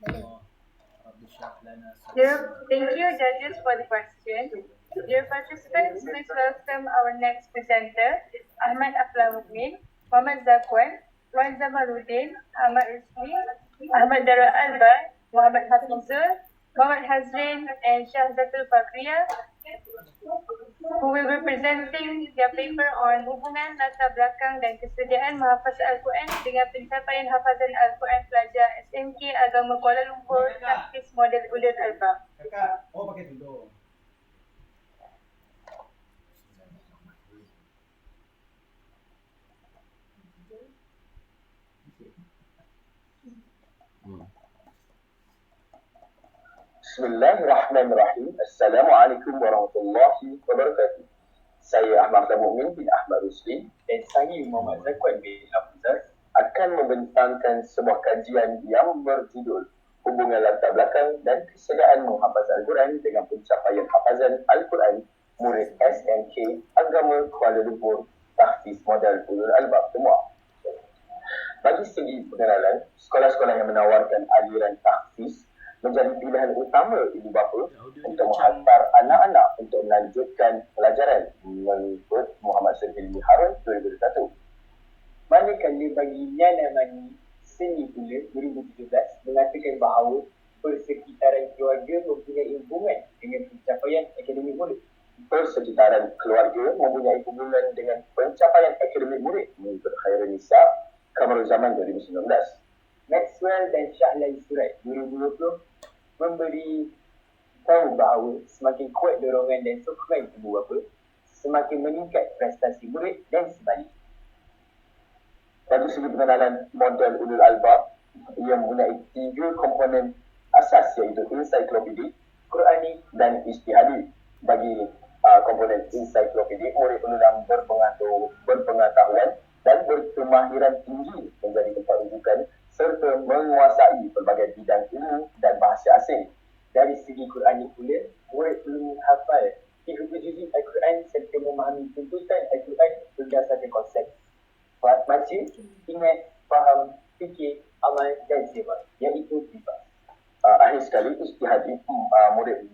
Thank you, judges, for the question. Dear participants, please welcome our next presenter, Ahmad Aflamuddin, Muhammad Zakwan, Wan Zamaluddin, Ahmad Ismi, Ahmad Dara Alba, Muhammad Hafizul, Muhammad Hazrin, and Shahzatul Fakriya, who will be presenting their paper on hubungan latar belakang dan kesediaan menghafaz Al-Quran dengan pencapaian hafazan Al-Quran pelajar SMK Agama Kuala Lumpur, Tahfiz Model Ulil Albab. Bismillahirrahmanirrahim. Assalamualaikum warahmatullahi wabarakatuh. Saya Ahmad Aflamuddin bin Ahmad Rusli dan saya Muhammad Zakwan bin Hafizah akan membentangkan sebuah kajian yang berjudul Hubungan Latar Belakang dan Kesediaan Menghafaz Al-Quran dengan Pencapaian Hafazan Al-Quran Murid SMK Agama Kuala Lumpur, Tahfiz Modal Ulul Albab semua. Bagi segi pengenalan, sekolah-sekolah yang menawarkan aliran tahfiz menjadi pilihan utama ibu bapa untuk menghantar anak-anak untuk melanjutkan pelajaran mengikut Muhammad Syarifil Harun 2021. Manakala bagi Nana Mani Seni Pula 2017 mengatakan bahawa persekitaran keluarga mempunyai hubungan dengan pencapaian akademik murid. Persekitaran keluarga mempunyai hubungan dengan pencapaian akademik murid mengikut Khairul Nisa Kamarul Zaman 2019. Maxwell dan Shahlai Surat 2020 memberi tahu bahawa semakin kuat dorongan dan sokongan ibu bapa, semakin meningkat prestasi murid dan sebaliknya. Dari segi pengenalan model Ulul Albab, ia mempunyai 3 komponen asas iaitu ensiklopedik, Qurani dan ijtihadi. Bagi komponen ensiklopedik, murid perlu berpengetahuan dan berkemahiran tinggi menjadi tempat rujukan serta menguasai pelbagai bidang ilmu dan bahasa asing. Dari segi Qurani pula, murid perlu menghafal 30 juzuk Al-Quran serta memahami tuntutan Al-Quran berdasarkan konsep baca, ingat, faham, fikir, amal dan sifat, iaitu sifat. Akhir sekali, ijtihadi, murid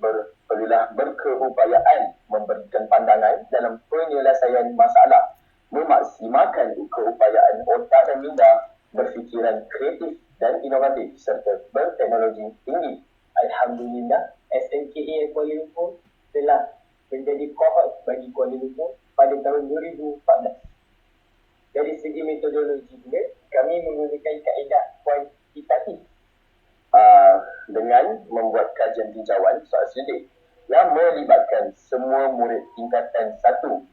perlulah berkeupayaan memberikan pandangan dalam penyelesaian masalah, memaksimalkan keupayaan otak dan minda, berfikiran kreatif dan inovatif serta berteknologi tinggi. Alhamdulillah, SMKA Kuala Lumpur telah menjadi kohort bagi Kuala Lumpur pada tahun 2014. Dari segi metodologi pula, kami menggunakan kaedah kuantitatif dengan membuat kajian tinjauan soal selidik yang melibatkan semua murid tingkatan 1.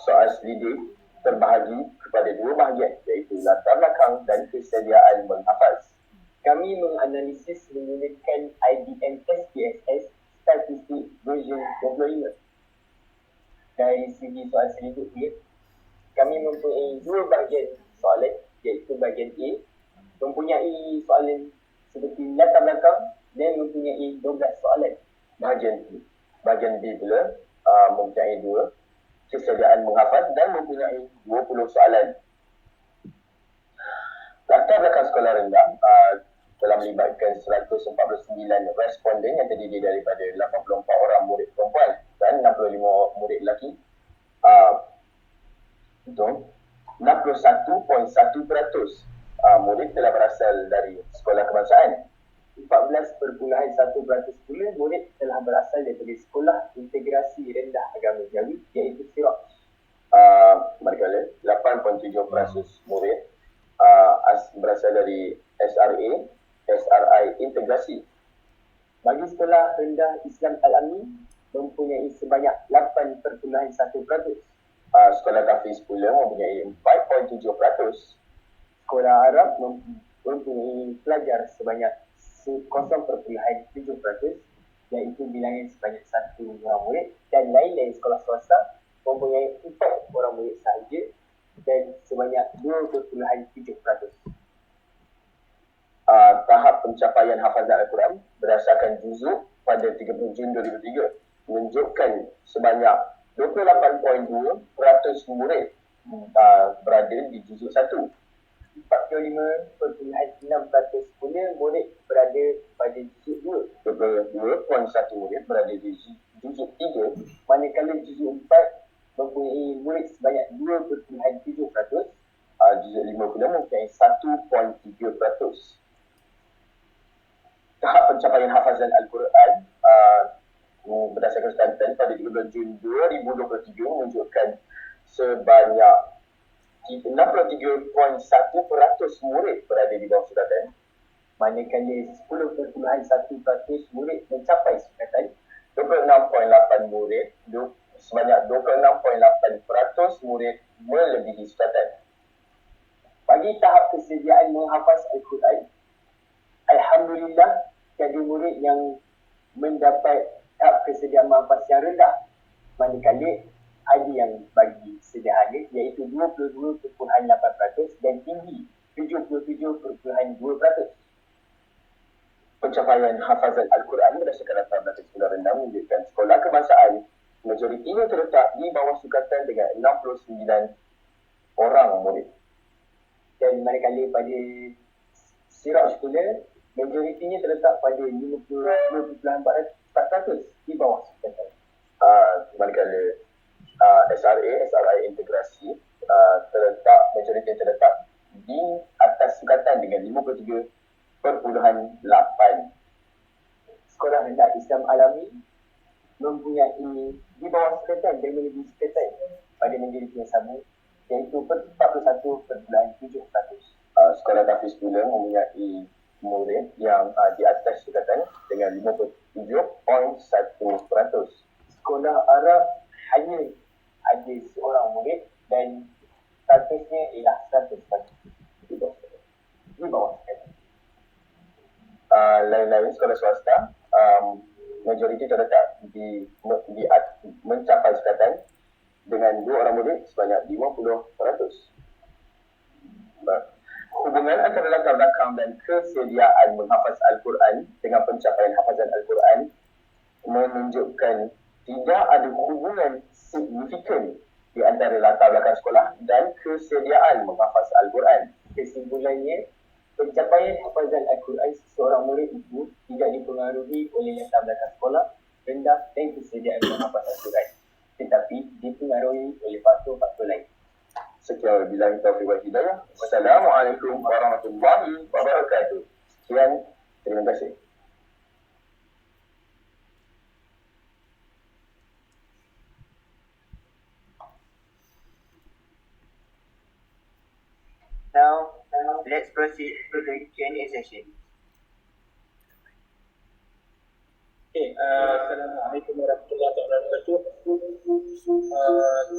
Soal selidik terbahagi kepada 2 bahagian iaitu latar belakang dan kesediaan menghafaz. Kami menganalisis menggunakan IBM SPSS Statistik version 25. Dari segi soal selidik pula, kami mempunyai 2 bahagian soalan iaitu bahagian A mempunyai soalan seperti latar belakang dan mempunyai 12 soalan. Bahagian B pula mempunyai 2 kesediaan menghafaz dan mempunyai 20 soalan. Latar belakang sekolah rendah telah melibatkan 149 responden yang terdiri daripada 84 orang murid perempuan dan 65 murid lelaki. 61.1% murid telah berasal dari sekolah kebangsaan. 14.1% pula murid telah berasal daripada sekolah integrasi rendah agama Jawi iaitu Siraj. Manakala 8.7% murid berasal dari SRA, SRI integrasi. Bagi sekolah rendah Islam Al-Amin mempunyai sebanyak 8.1%. Sekolah Tahfiz pula mempunyai 4.7%. Sekolah Arab mempunyai pelajar sebanyak 0.7%, iaitu bilangan sebanyak 1 orang murid, dan lain-lain sekolah swasta mempunyai 4 orang murid sahaja dan sebanyak 2.7%. Tahap pencapaian hafazan Al-Quran berdasarkan juzuk pada 30 Jun 2003 menunjukkan sebanyak 28.2% murid berada di juzuk 1. 45.6% pula murid berada pada juzuk 2. 22.1 murid berada di juzuk 3, Manakala juzuk 4 mempunyai murid sebanyak 2.7%. juzuk 5 pula mempunyai 1.3%. Tahap pencapaian hafazan Al-Quran berdasarkan Stanton pada 13 Jun 2023 menunjukkan sebanyak 63.1% murid berada di bawah sukatan. Manakala 10.1% murid mencapai sukatan. 26.8 murid, sebanyak 26.8% murid melebihi sukatan. Bagi tahap kesediaan menghafaz Al-Quran, alhamdulillah tiada murid yang mendapat tahap kesediaan menghafaz yang rendah. Manakala ada yang bagi sederhana iaitu 22.8% dan tinggi 77.2%. Pencapaian hafazan Al-Quran berdasarkan latar belakang sekolah rendah menunjukkan sekolah kebangsaan majoritinya terletak di bawah sukatan dengan 69 orang murid. Dan manakala pada Siraj pula majoritinya terletak pada 50.4% di bawah sukatan. Manakala SRA integrasi majoriti terletak di atas sukatan dengan 53.8. Sekolah rendah Islam Alami mempunyai di bawah sukatan dan melebihi sukatan pada majoriti yang sama iaitu 41.7%. Sekolah Tafiz pula mempunyai murid yang di atas sukatan dengan 57.1%. Sekolah Arab hanya ada seorang murid dan statusnya ialah 100% di bawah sukatan. Lain-lain sekolah swasta majoriti terletak di mencapai sukatan dengan 2 orang murid sebanyak 50%. Hubungan antara latar belakang dan kesediaan menghafaz Al-Quran dengan pencapaian hafazan Al-Quran menunjukkan tidak ada hubungan signifikan di antara latar belakang sekolah dan kesediaan menghafaz Al-Quran. Kesimpulannya, pencapaian hafazan Al-Quran seseorang murid itu tidak dipengaruhi oleh latar belakang sekolah rendah dan kesediaan menghafaz Al-Quran, tetapi dipengaruhi oleh faktor-faktor lain. Sekian wabillahi taufiq wal hidayah. Wassalamualaikum warahmatullahi wabarakatuh. Sekian, terima kasih. Now, let's proceed to the Q&A session. Okay, Assalamualaikum warahmatullahi wabarakatuh.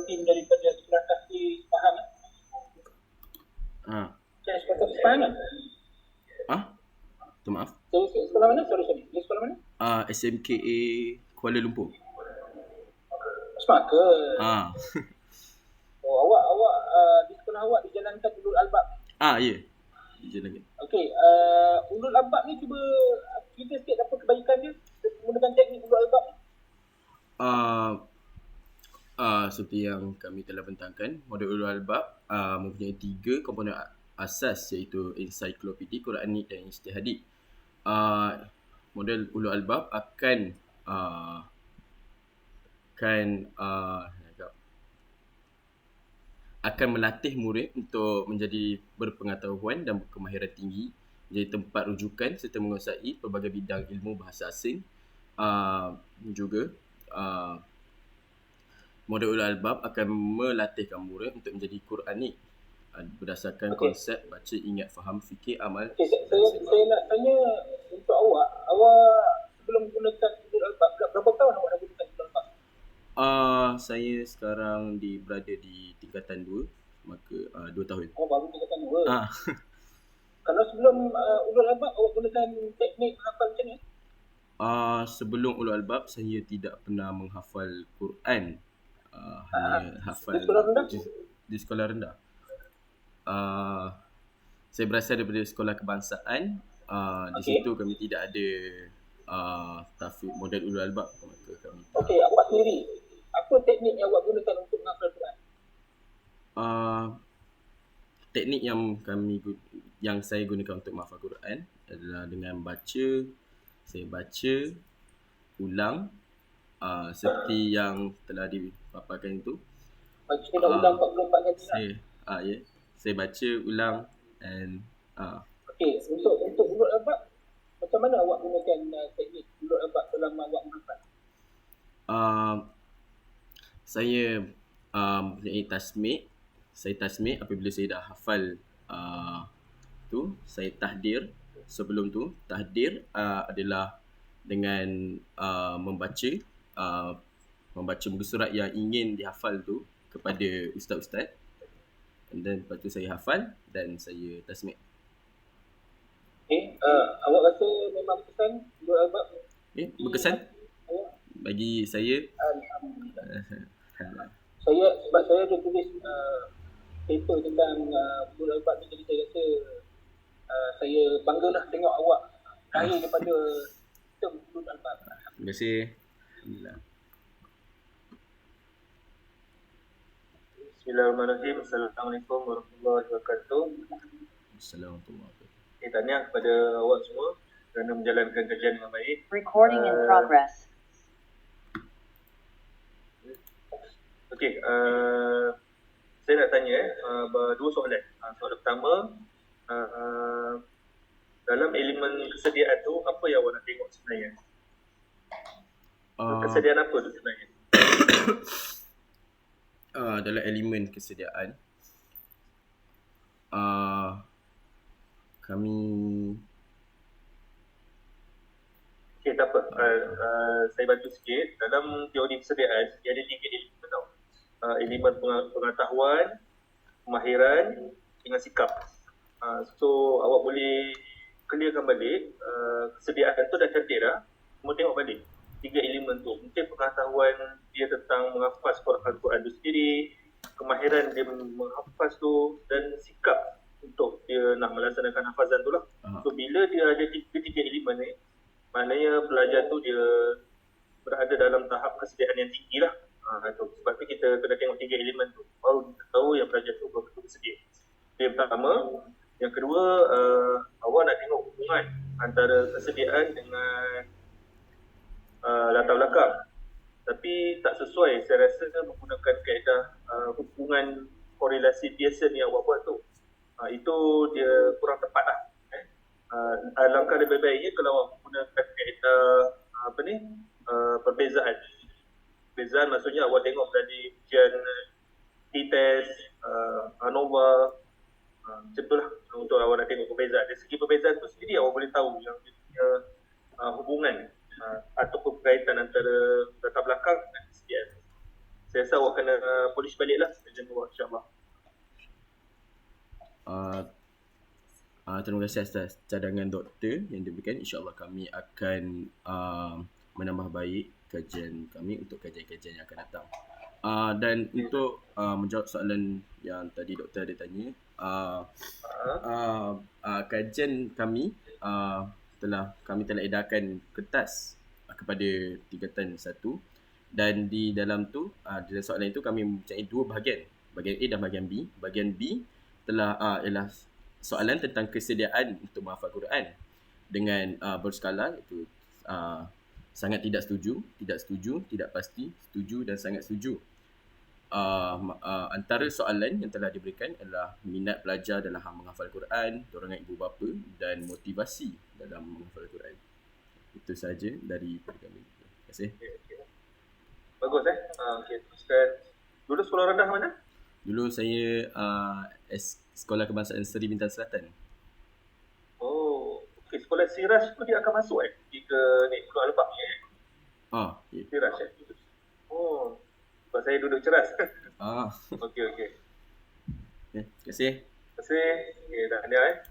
Tim daripada sekolah Tafiz faham? Sekolah Tafiz faham kan? Maaf. Sekolah mana? Sorry. Dia sekolah mana? SMKA Kuala Lumpur. Semaka. Oh, awak di sekolah awak dijalankan Ulul Albab. Ya. Dijalankan. Okey, Ulul Albab ni cuba kita sikit apa kebaikan dia menggunakan teknik Ulul Albab ni. Seperti yang kami telah bentangkan, model Ulul Albab mempunyai 3 komponen asas iaitu ensiklopedia, Quranik dan ijtihadi. Model Ulul Albab akan melatih murid untuk menjadi berpengetahuan dan berkemahiran tinggi, menjadi tempat rujukan serta menguasai pelbagai bidang ilmu bahasa asing. Juga model Ulul Albab akan melatihkan murid untuk menjadi Quranik berdasarkan konsep baca, ingat, faham, fikir, amal. Saya nak tanya untuk awak sebelum gunakan Ulul Albab, berapa tahun awak dah gunakan Ulul Albab? Saya sekarang berada di tingkatan 2, maka 2 tahun. Oh, baru tingkatan 2. Kalau sebelum Ulul Albab awak gunakan teknik hafal macam ni? Sebelum Ulul Albab saya tidak pernah menghafal Quran. Hanya hafal di sekolah rendah. Saya berasal daripada sekolah kebangsaan. Di situ kami tidak ada tahfiz model Ulul Albab, maka kami. Okey, awak sendiri apa teknik yang awak gunakan untuk menghafal Quran? teknik yang saya gunakan untuk menghafal Quran adalah dengan saya baca ulang seperti yang telah dipaparkan itu. Baca dah ulang 44 kali lah. Saya baca ulang and Okey, untuk urut albab, macam mana awak gunakan teknik urut albab dalam awak menghafal? Saya mempunyai tasmik. Saya tasmik apabila saya dah hafal saya tahdir. Sebelum tu tahdir adalah dengan membaca muka surat yang ingin dihafal tu kepada ustaz-ustaz. And then lepas tu saya hafal dan saya tasmik. Awak rasa memang berkesan urut albab? Berkesan bagi saya. Alhamdulillah. Sebab saya ada tulis paper tentang urut albab ni, jadi saya rasa saya banggalah tengok awak lahir daripada sistem urut albab. Terima kasih. Alhamdulillah. Bismillahirrahmanirrahim. Assalamualaikum warahmatullahi wabarakatuh. Assalamualaikum warahmatullahi wabarakatuh. Tahniah kepada awak semua kerana menjalankan kajian dengan baik. Recording in progress. Okey, saya nak tanya dua soalan. Soalan pertama, dalam elemen kesediaan tu apa yang awak nak tengok sebenarnya? Kesediaan apa tu sebenarnya? Dalam elemen kesediaan kami Okey, tak apa. Saya bantu sikit. Dalam teori kesediaan, dia ada 3 elemen tau. Elemen pengetahuan, kemahiran dengan sikap. So, awak boleh clearkan balik. Kesediaan tu dah cantik dah. Cuma tengok balik 3 elemen tu. Mungkin pengetahuan dia tentang menghafaz Al-Quran tu sendiri, kemahiran dia menghafaz tu, dan sikap untuk dia nak melaksanakan hafazan tu lah. So bila dia ada tiga elemen ni, maknanya pelajar tu dia berada dalam tahap kesediaan yang tinggi lah. Sebab tu kita kena tengok 3 elemen tu, baru kita tahu yang pelajar tu betul-betul bersedia. Itu yang pertama. Yang kedua, awak nak tengok hubungan antara kesediaan dengan latar belakang. Tapi tak sesuai, saya rasa menggunakan kaedah hubungan korelasi Pearson yang awak buat tu. Itu dia kurang tepat lah. Alangkah lebih baiknya kalau awak menggunakan kaedah perbezaan. Perbezaan maksudnya awak tengok dari ujian T-test, ANOVA, macam tu lah untuk awak nak tengok perbezaan. Dari segi perbezaan tu sendiri awak boleh tahu yang dia punya hubungan ataupun berkaitan antara latar belakang dan kesediaan. Saya rasa awak kena polish balik lah kajian awak, insyaAllah. Terima kasih atas cadangan doktor yang diberikan. InsyaAllah kami akan menambah baik kajian kami untuk kajian-kajian yang akan datang. Dan untuk menjawab soalan yang tadi doktor ada tanya, kajian kami kami telah edarkan kertas kepada tingkatan 1, dan di dalam tu dalam soalan itu kami mempunyai 2 bahagian, bahagian A dan bahagian B. Bahagian B ialah soalan tentang kesediaan untuk menghafal Quran dengan berskala, iaitu sangat tidak setuju, tidak pasti, setuju dan sangat setuju. Antara soalan yang telah diberikan adalah minat pelajar dalam menghafal Quran, dorongan ibu bapa dan motivasi dalam menghafal Quran. Itu sahaja daripada kami. Terima kasih. Okay. Bagus teruskan. Dulu sekolah rendah mana? Dulu saya Sekolah Kebangsaan Seri Bintang Selatan. Oh, okey. Sekolah Siraj tu dia akan masuk ke Pulau Albak ni Ya. Siraj Oh, sebab saya duduk Ceras. Okey. Terima kasih. Okey, dah ada